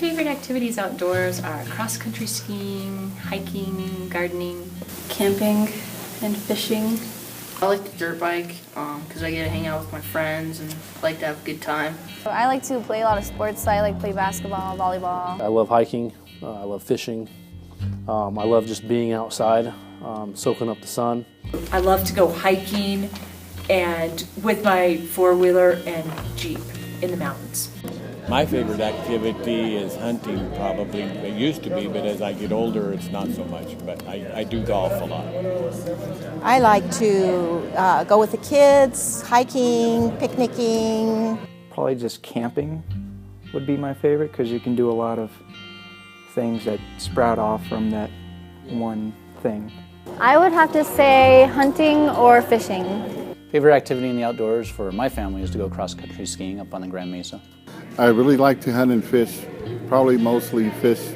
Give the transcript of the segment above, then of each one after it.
favorite activities outdoors are cross-country skiing, hiking, gardening, camping, and fishing. I like the dirt bike because I get to hang out with my friends and like to have a good time. I like to play a lot of sports. I like to play basketball, volleyball. I love hiking. I love fishing. I love just being outside, soaking up the sun. I love to go hiking and with my four-wheeler and Jeep in the mountains. My favorite activity is hunting, probably. It used to be, but as I get older, it's not so much. But I do golf a lot. I like to go with the kids, hiking, picnicking. Probably just camping would be my favorite because you can do a lot of things that sprout off from that one thing. I would have to say hunting or fishing. Favorite activity in the outdoors for my family is to go cross-country skiing up on the Grand Mesa. I really like to hunt and fish, probably mostly fish.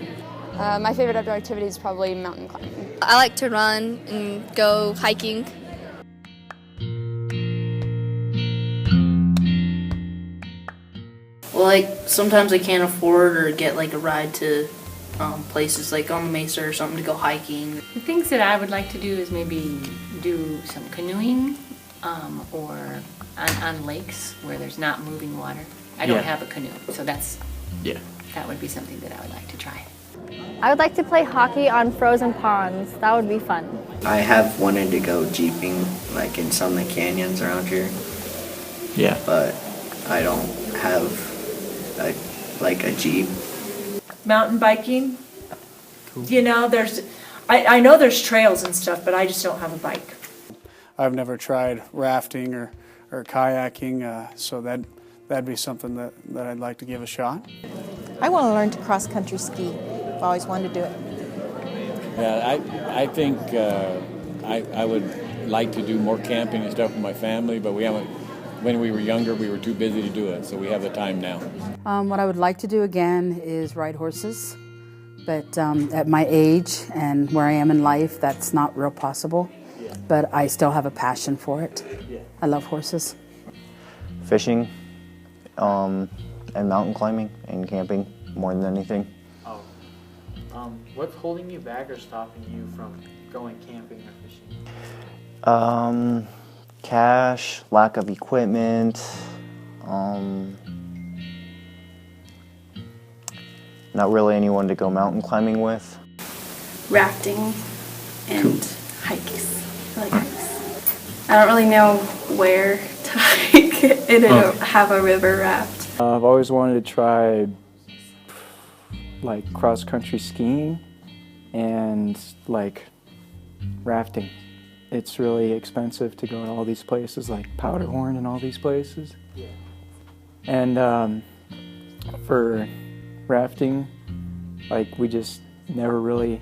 My favorite outdoor activity is probably mountain climbing. I like to run and go hiking. Well, like sometimes I can't afford or get like a ride to places like on the Mesa or something to go hiking. The things that I would like to do is maybe do some canoeing or on lakes where there's not moving water. I don't have a canoe, so that would be something that I would like to try. I would like to play hockey on frozen ponds. That would be fun. I have wanted to go jeeping, like in some of the canyons around here. Yeah. But I don't have a Jeep. Mountain biking. Cool. You know, I know there's trails and stuff, but I just don't have a bike. I've never tried rafting or kayaking, so that'd be something that I'd like to give a shot. I want to learn to cross-country ski. I've always wanted to do it. Yeah, I think I would like to do more camping and stuff with my family, but we haven't. When we were younger, we were too busy to do it, so we have the time now. What I would like to do again is ride horses, but at my age and where I am in life, that's not real possible. But I still have a passion for it. I love horses. Fishing, and mountain climbing and camping more than anything. Oh. What's holding you back or stopping you from going camping or fishing? Cash, lack of equipment, not really anyone to go mountain climbing with. Rafting and hikes. I like hikes. I don't really know where to hike and I don't have a river raft. I've always wanted to try like cross-country skiing and like rafting. It's really expensive to go to all these places like Powderhorn and all these places. Yeah. And for rafting, like we just never really,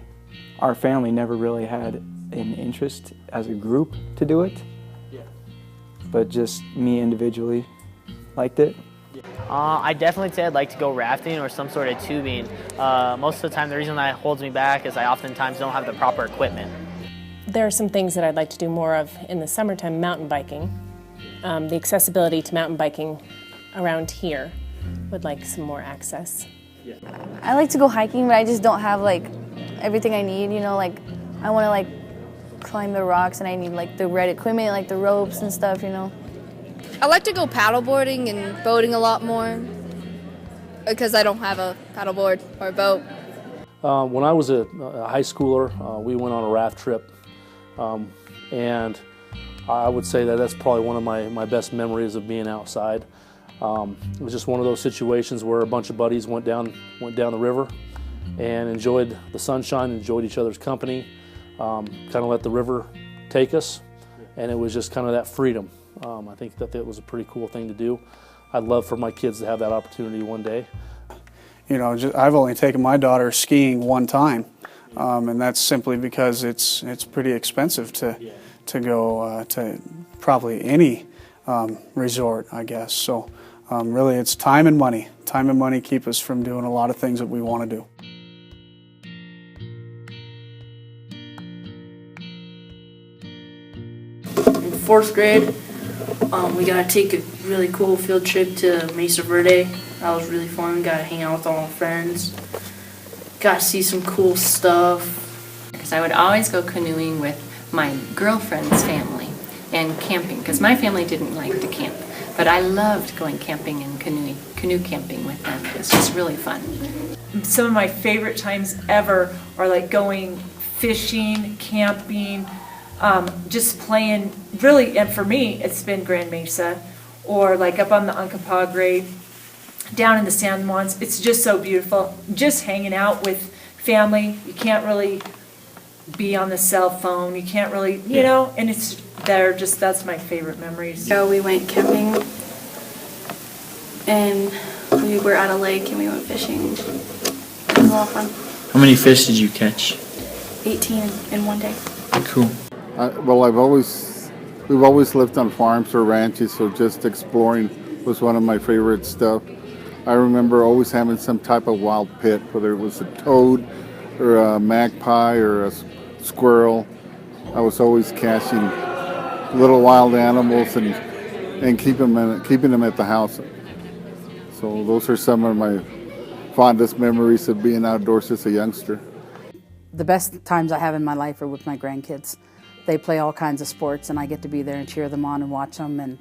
our family never really had an interest as a group to do it. Yeah. But just me individually liked it. I definitely say I'd like to go rafting or some sort of tubing. Most of the time the reason that holds me back is I oftentimes don't have the proper equipment. There are some things that I'd like to do more of in the summertime, mountain biking. The accessibility to mountain biking around here would like some more access. Yeah. I like to go hiking, but I just don't have like everything I need, you know, like I want to like climb the rocks and I need like the right equipment, like the ropes and stuff, you know. I like to go paddleboarding and boating a lot more because I don't have a paddleboard or a boat. When I was a high schooler, we went on a raft trip. And I would say that that's probably one of my best memories of being outside. It was just one of those situations where a bunch of buddies went down the river and enjoyed the sunshine, enjoyed each other's company, kind of let the river take us, and it was just kind of that freedom. I think that was a pretty cool thing to do. I'd love for my kids to have that opportunity one day. You know, I've only taken my daughter skiing one time. And that's simply because it's pretty expensive to go to probably any resort, I guess. So really it's time and money. Time and money keep us from doing a lot of things that we want to do. In 4th grade, we got to take a really cool field trip to Mesa Verde. That was really fun. Got to hang out with all my friends. Got to see some cool stuff. Because I would always go canoeing with my girlfriend's family and camping, because my family didn't like to camp. But I loved going camping and canoe camping with them. It was just really fun. Some of my favorite times ever are like going fishing, camping, just playing, really, and for me, it's been Grand Mesa, or like up on the Uncompahgre, down in the San Juans. It's just so beautiful. Just hanging out with family. You can't really be on the cell phone. You can't really, you know, and it's, that's my favorite memories. So we went camping, and we were at a lake, and we went fishing. It was a lot of fun. How many fish did you catch? 18 in one day. Cool. Well, we've always lived on farms or ranches, so just exploring was one of my favorite stuff. I remember always having some type of wild pet, whether it was a toad or a magpie or a squirrel. I was always catching little wild animals and keeping them at the house. So those are some of my fondest memories of being outdoors as a youngster. The best times I have in my life are with my grandkids. They play all kinds of sports, and I get to be there and cheer them on and watch them. And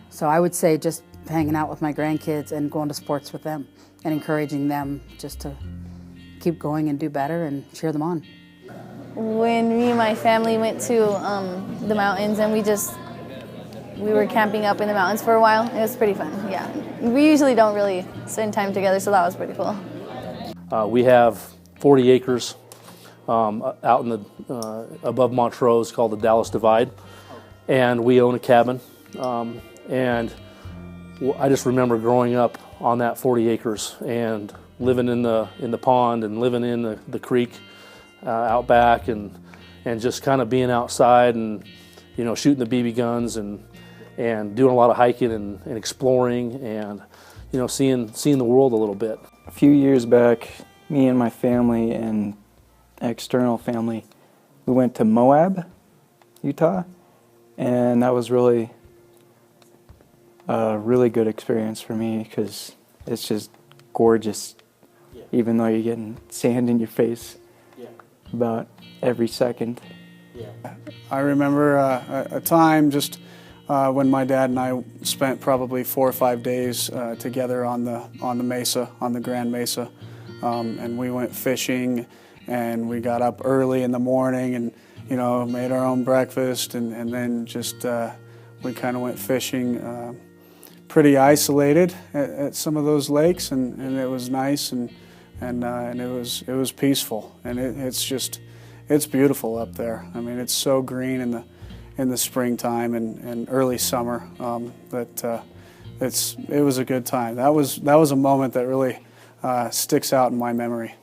so I would say just hanging out with my grandkids and going to sports with them and encouraging them just to keep going and do better and cheer them on. When me and my family went to the mountains, and we were camping up in the mountains for a while. It was pretty fun, yeah. We usually don't really spend time together, so that was pretty cool. We have 40 acres out in the above Montrose called the Dallas Divide, and we own a cabin. And I just remember growing up on that 40 acres and living in the pond and living in the creek out back, and just kind of being outside and, you know, shooting the BB guns and doing a lot of hiking and exploring and, you know, seeing the world a little bit. A few years back, me and my family and external family, we went to Moab, Utah, and that was really a really good experience for me because it's just gorgeous, even though you're getting sand in your face about every second. I remember a time just when my dad and I spent probably 4 or 5 days together on the mesa, on the Grand Mesa, and we went fishing, and we got up early in the morning and, you know, made our own breakfast, and then just we kind of went fishing, pretty isolated at some of those lakes, and it was nice, and it was peaceful, and it's beautiful up there. I mean, it's so green in the springtime and early summer that it was a good time. That was a moment that really sticks out in my memory.